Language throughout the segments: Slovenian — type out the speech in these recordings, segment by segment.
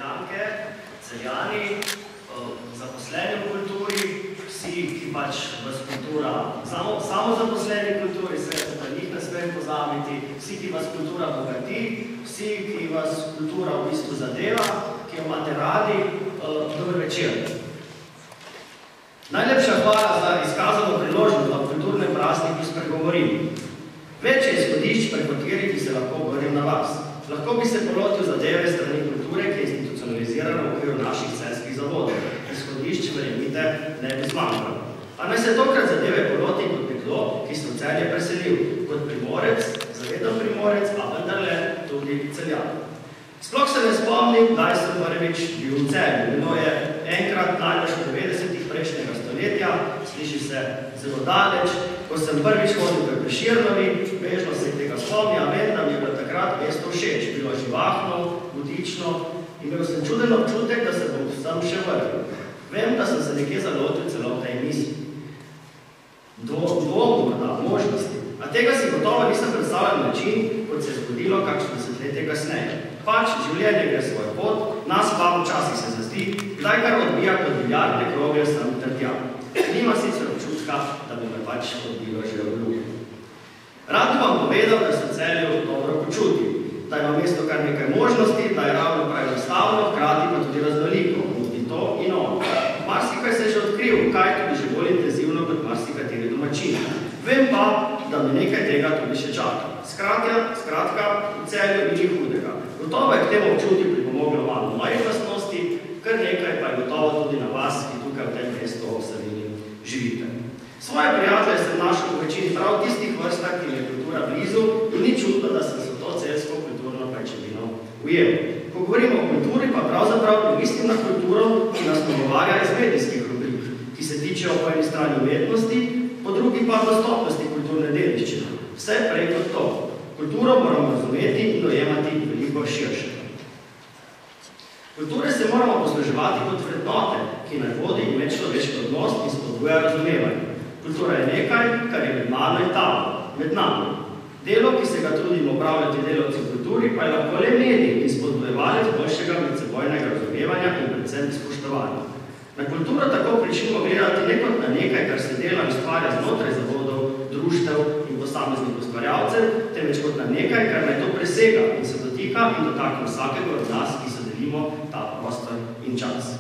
celjanke, celjani, zaposleni v kulturi, vsi, ki pač vas kultura, samo zaposleni v kulturi, seveda pa njih ne smem pozabiti, vsi, ki vas kultura bogati, vsi, ki vas kultura v bistvu zadeva, ki jo imate radi, dober večer. Najlepša hvala za izkazano priložnost, da v kulturnem prazniku spregovorim. Več je izhodišč, preko katerih bi se lahko obrnil na vas. Lahko bi se polotil zadeve strani kulture, ki je institucionalizirana v okviru naših celjskih zavodov. Izhodišč, verjemite, ne bi zmanjkalo. A naj se tokrat zadeve poloti kot nekdo, ki se v Celje preselil, kot primorec, zaveden primorec, a vendarle tudi celjan. Sploh se ne spomnim, kdaj sem prvič bil v Celju. Bilo je enkrat najbolj v 90-ih prejšnjega stoletja, sliši se zelo daleč, ko sem prvič hodil v Prešernovi, bežno se tega spomnja, vem, da mi je bilo takrat mesto všeč, bilo živahno, budično, imel sem čuden občutek, da se bom sem še vrnil. Vem, da sem se nekje zalotil celo v tej misli. Dvom morda, možnosti. A tega si gotovo nisem predstavljal način, kot se je zgodilo kakšno desetletje kasneje. Pač, življenje gre svoj pot, nas pa včasih se zazdi, kdaj kar odbija kot milijardne krogle sem ter tja. Nima sicer občutka, da bi me pač odbilo že v ljubi. Rad bi vam povedal, da se v Celju dobro počuti, da ima mesto kar nekaj možnosti, da je ravno prav enostavno, hkrati pa tudi raznoliko, in to in ono. Marsikaj se je že odkril, kaj tudi že bolj intenzivno kot marsikateri domačini. Vem pa, da me nekaj tega tudi še čaka. Skratka, v Celju ni hudega. Gotovo je k temu občutju pripomoglo malo mojih lastnosti, kar nekaj pa je gotovo tudi na vas, ki tukaj v tem mestu v Savinji živite. Svoje prijatelje sem našel v večini prav tistih vrstah, ki je kultura blizu in ni čudno, da sem se to celjsko kulturno pajčevino ujel. Ko govorimo o kulturi, pa pravzaprav mislim na kulturo, ki nas pogovarja iz medijskih rubrik, ki se tičejo po eni strani umetnosti, po drugi pa dostopnosti kulturne dediščine. Vse prej kot to. Kulturo moramo razumeti in dojemati veliko širše. Kulture se moramo posluževati kot vrednote, ki naj vodi medčloveški odnos in spodbuja razumevanje. Kultura je nekaj, kar je med mano in tamo, med nami. Delo, ki se ga trudimo opravljati delavci v kulturi, pa je lahko le medij in spodbujevalec boljšega medsebojnega razumevanja in predvsem spoštovanja. Na kulturo tako pričimo gledati ne kot na nekaj, kar se dela in ustvarja znotraj zavodov, društev in posameznih ustvarjalcev, temveč kot na nekaj, kar naj to presega in se dotika in dotakne vsakega od nas, ki se delimo ta prostor in čas.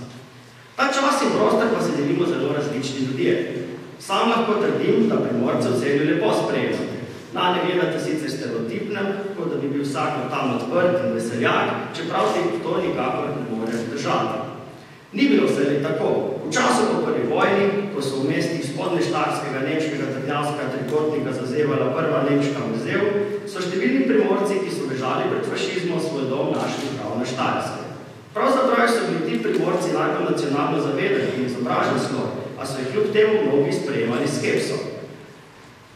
Ta čas in prostor pa se delimo zelo različni ljudje. Sam lahko trdim, da Primorce v Celju lepo sprejemate. Na ne gledate sicer stereotipnem, kot da bi bil vsak tam odprt in veseljak, čeprav se to nikakor ne more držati. Ni bilo vse tako. V času po prvi vojni, ko so v mestih spodneštarskega nemškega trdnjavskega trikotnika zazevala prva nemška vrzel, so številni Primorci, ki so bežali pred fašizmom, svoj dom našli prav na Štajerske. Pravzaprav so bili ti Primorci najbolj nacionalno zavedani in izobražen sloj, a so jih kljub temu mnogi sprejemali skepso.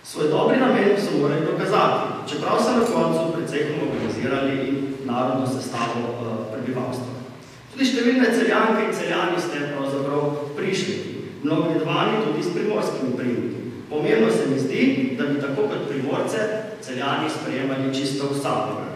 Svoj dobri namen so morali dokazati, čeprav so na koncu precej homogenizirali in narodno sestavo prebivalstva. Tudi številne celjanke in celjani ste pravzaprav prišli, mnogi dvani tudi s primorskimi primiki. Pomembno se mi zdi, da bi tako kot Primorce celjani sprejemali čisto vsakega.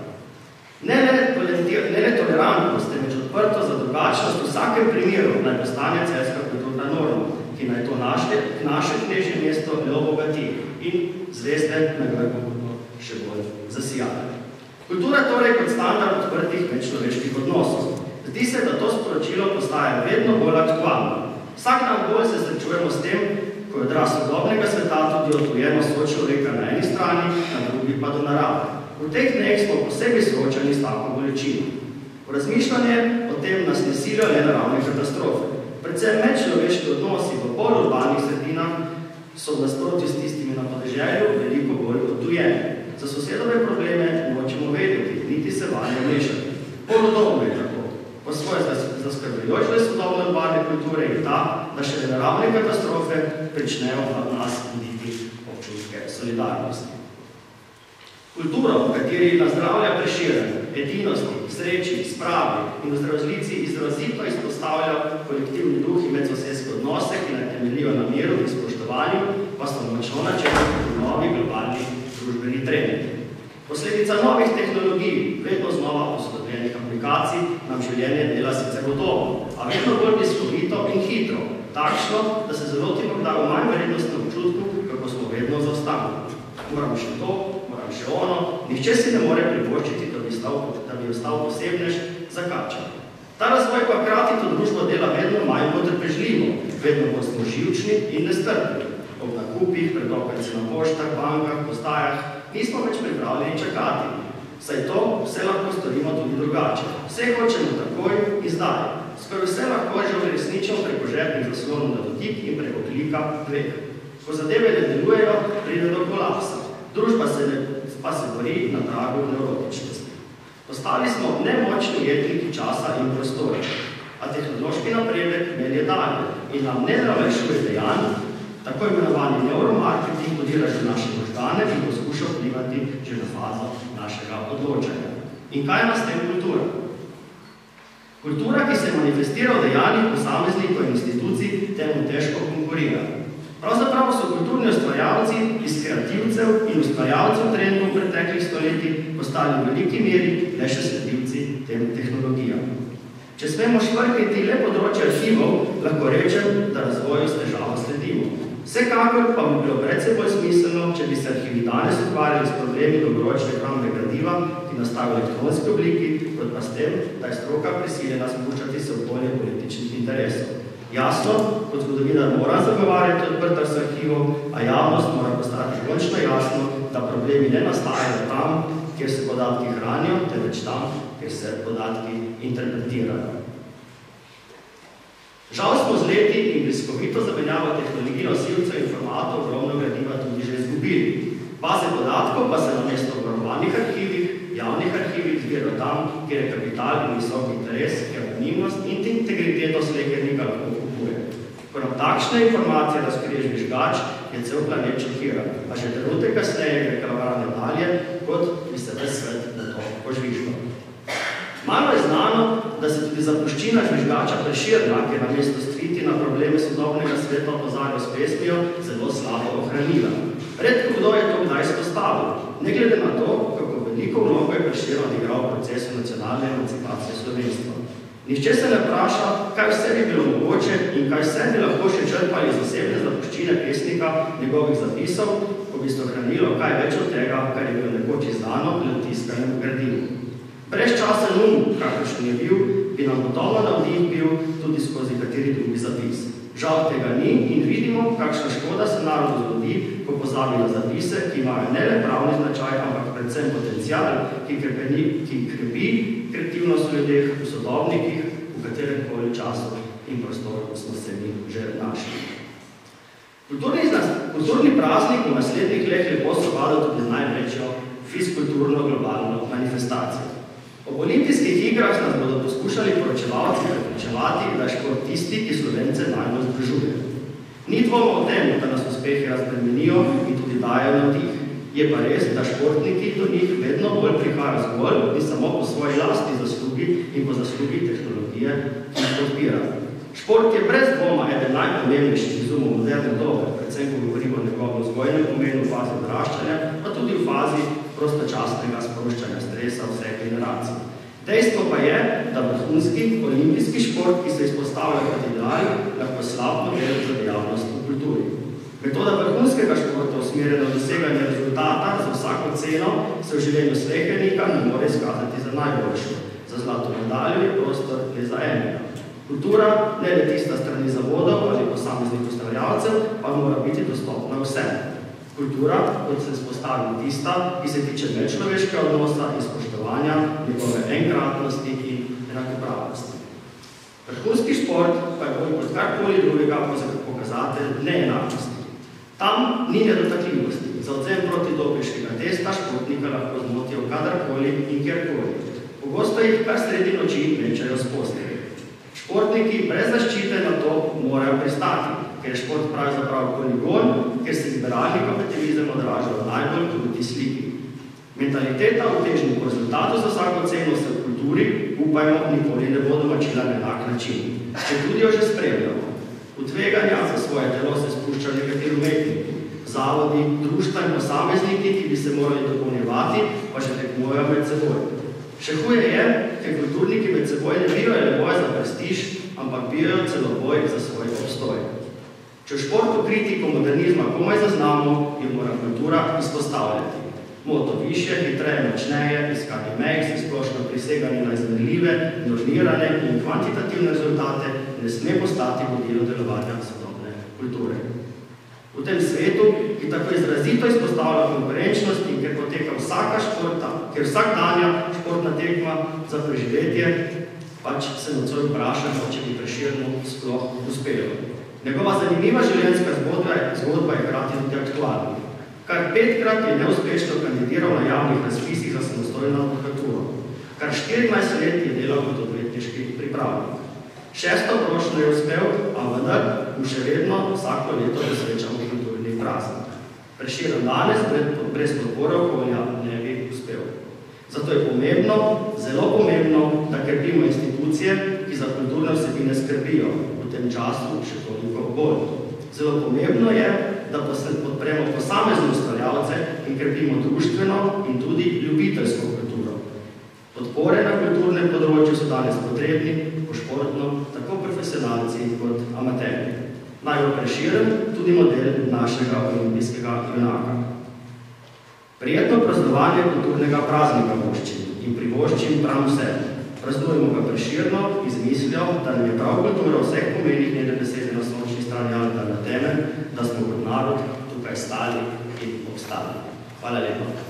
Ne le tolerantnost, temveč odprto za drugačnost v vsakem primeru naj postane celjska kulturna norma, ki naj to naše knežje mesto le obogati in zvezde naj bodo še bolj zasijale. Kultura torej kot standard odprtih medčloveških odnosov. Zdi se, da to sporočilo postaja vedno bolj aktualno. Vsak dan bolj se srečujemo s tem, ko je odraz sodobnega sveta tudi odtujeno sočloveka na eni strani, na drugi pa do narave. V teh dneh smo posebej soočani s tako bolečino. V razmišljanje o tem nas ne silijo le naravne katastrofe. Predvsem medčloveški odnosi v bolj urbanih sredinah so v nasprotju s tistimi na podeželju veliko bolj odtujeni. Za sosedove probleme nočemo vedeti, niti se vanje vmešati. Poludobno je tako. Po svoje zaskrbljujoč le sodobne urbane kulture je ta, da še naravne katastrofe pričnejo od nas buditi občutke solidarnosti. Kulturo, v kateri nazdravlja Prešeren, edinosti, sreči, spravi in v zdravzlici izrazito izpostavlja kolektivni duh in medsosedske odnose, ki naj temeljijo na miru in spoštovanju, pa so močno načeli novi globalni družbeni trendi. Posledica novih tehnologij, vedno znova posodobljenih aplikacij nam življenje dela sicer gotovo, a vedno bolj bliskovito in hitro, takšno, da se zalotimo kdaj v manj vrednostnem občutku, kako smo vedno zaostanili. Moram še to, moram še ono, nihče si ne more privoščiti, da bi ostal posebnež zakačen. Ta razvoj pa hkrati to družbo dela vedno manj potrpežljivo, vedno bolj smo živčni in nestrpni. Ob nakupih, pred okenci na poštah, bankah, postajah, nismo več pripravljeni čakati. Saj to vse lahko storimo tudi drugače. Vse hočemo takoj in zdaj. Skoraj vse lahko že uresničimo preko žepnih zaslonov na dotik in preko klika dveh. Ko zadeve ne delujejo, pride do kolapsa. Družba pa se bori na pragu nevrotičnosti. Postali smo nemočni ujetniki časa in prostora, a tehnološki napredek melje dalje in nam ne nalajšuje dejanj, tako imenovani neuromarketing podira že naše možgane in poskuša vplivati že na fazo našega odločanja. In kaj nas tem kultura? Kultura, ki se manifestira v dejanjih posameznikov in institucij, temu težko konkurira. Pravzaprav so kulturni ustvarjalci iz kreativcev in ustvarjalcev trendov preteklih stoletij postali v veliki meri le še sledilci tem tehnologijam. Če smemo švrkniti le področje arhivov, lahko rečem, da razvoju s težavo sledimo. Vsekakor pa bi bilo predvsej bolj smiselno, če bi se arhivi danes ukvarjali s problemi dolgoročne hrambe gradiva, ki nastavi v elektronski obliki, kot pa s tem, da je stroka prisiljena spuščati se v polje političnih interesov. Jasno, kot zgodovinar mora zagovarjati odprtost arhivov, a javnost mora postati končno jasno, da problemi ne nastajajo tam, kjer se podatki hranijo, temveč tam, kjer se podatki interpretirajo. Žal smo z leti in bliskovito zamenjavo tehnologij nosilcev in formatov ogromno gradiva tudi že izgubili. Baze podatkov pa se namesto v varovanih arhivih, javnih arhivih zbirajo tam, kjer je kapital in visok interes, ker anonimnost in integriteto slehernika lahko kupuje. Ko nam takšne informacije razkrije žvižgač, je cel planet šokiran, a že trenutek kasneje gre karavaranje dalje, kot bi se ves svet na to požvižgal. Malo je znano, da se tudi zapuščina žvižgača Prešerna, ki je namesto striti na probleme sodobnega sveta opozarjal s pesmijo, zelo slabo ohranila. Redko kdo je to kdaj izpostavil, ne glede na to, kako veliko vlogo je Prešeren odigral v procesu nacionalne emancipacije slovenstva. Nihče se ne vpraša, kaj vse bi bilo mogoče in kaj vse bi lahko še črpali iz osebne zapuščine pesnika njegovih zapisov, ko bi se ohranilo kaj več od tega, kar je bilo nekoč izdano v tiskanem gradivu. Brezčasen kakršen je bil, bi nam gotovo navdih bil tudi skozi kateri drugi zapis. Žal tega ni in vidimo, kakšna škoda se narodu zgodi, ko pozabi na zapise, ki imajo ne le pravni značaj, ampak predvsem potencial, ki krepi kreativnost v ljudeh, v sodobnikih, v katerem koli času in prostoru smo se mi že našli. Kulturni praznik v naslednjih letih lepo sovpada tudi največjo fiskulturno globalno manifestacijo. Ob olimpijskih igrah nas bodo poskušali poročevalci prepričevati, da je šport tisti, ki Slovence najbolj združuje. Ni dvoma o tem, da nas uspehi razbremenijo in tudi dajo navdih. Je pa res, da športniki do njih vedno bolj prihajajo zgolj in samo po svoji lastni zaslugi in po zaslugi tehnologije, ki jih podpira. Šport je brez dvoma eden najpomembnejših izumov moderne dobe, predvsem ko govorimo o njegovem vzgojnem pomenu v fazi odraščanja, pa tudi v fazi prostočasnega sproščanja stresa vseh generacij. Dejstvo pa je, da vrhunski olimpijski šport, ki se izpostavlja kot ideal, lahko slab model za dejavnost v kulturi. Metoda vrhunskega športa usmerjena v doseganje rezultata za vsako ceno se v življenju slehernika ne more izkazati za najboljšo. Za zlato medaljo je prostor le za enega. Kultura, ne le tista strani zavodov ali posameznih ustvarjalcev, pa mora biti dostopna vsem. Kultura, kot se spostavi tista, ki se tiče medčloveškega odnosa in spoštovanja njegove enkratnosti in enakopravnosti. Vrhunski šport pa je bolj kot karkoli drugega pokazatelj neenakosti. Tam ni nedotakljivosti. Za odzem protidopinškega testa športnika lahko zmotijo kadarkoli in kjerkoli. Pogosto jih kar sredi noči mečajo s postelji. Športniki brez zaščite na to morajo pristati, ker je šport pravzaprav poligon, ker se liberalni kapitalizem odraža v najbolj kruti sliki. Mentaliteta v težnji po rezultatu za vsako ceno se v kulturi, upajmo, nikoli ne bo domačila na enak način. Če tudi jo že spremljamo. V tveganja za svoje telo se spuščajo nekateri umetniki, zavodi, društva in posamezniki, ki bi se morali dopolnjevati, pa še tekmujejo med seboj. Še huje je, ker kulturniki med seboj ne bivajo boj za prestiž, ampak bivajo celo boj za svoj obstoj. Če v športu kritiko modernizma komaj zaznamo, jo mora kultura izpostavljati. Moto više, hitreje, močneje, iskanje mejk, splošno priseganje na izmerljive, normirane in kvantitativne rezultate ne sme postati vodilo delovanja sodobne kulture. V tem svetu, ki tako izrazito izpostavlja konkurenčnost in ker poteka vsaka športa, ker vsakdanja športna tekma za preživetje, pač se nocoj vprašamo, če bi Prešernu sploh uspelo. Njegova zanimiva življenjska zgodba je hkrati tudi aktualna. Kar 5-krat je neuspešno kandidiral na javnih razpisih za samostojno advokaturo. Kar 14 let je delal kot odvetniški pripravnik. 6. prošnjo je uspel, a vendar mu še vedno vsako leto posvečamo kulturni praznik. Prešeren danes brez podpore okolja ne bi uspel. Zato je pomembno, zelo pomembno, da krepimo institucije, ki za kulturne vsebine skrbijo, v tem času še toliko bolj. Zelo pomembno je, da podpremo posamezne ustvarjalce in krepimo društveno in tudi ljubiteljsko kulturo. Podpore na kulturnem področju so danes potrebni, po športno, tako profesionalci kot amaterji. Naj bo Prešeren tudi model našega olimpijskega junaka. Prijetno praznovanje kulturnega praznika voščin in privoščin prav vse. Praznujemo ga Prešerno z mislijo, da nam je prav kultura vseh pomenih njene besede na sončni strani Alta na temelj, da smo kot narod tukaj stali in obstali. Hvala lepa.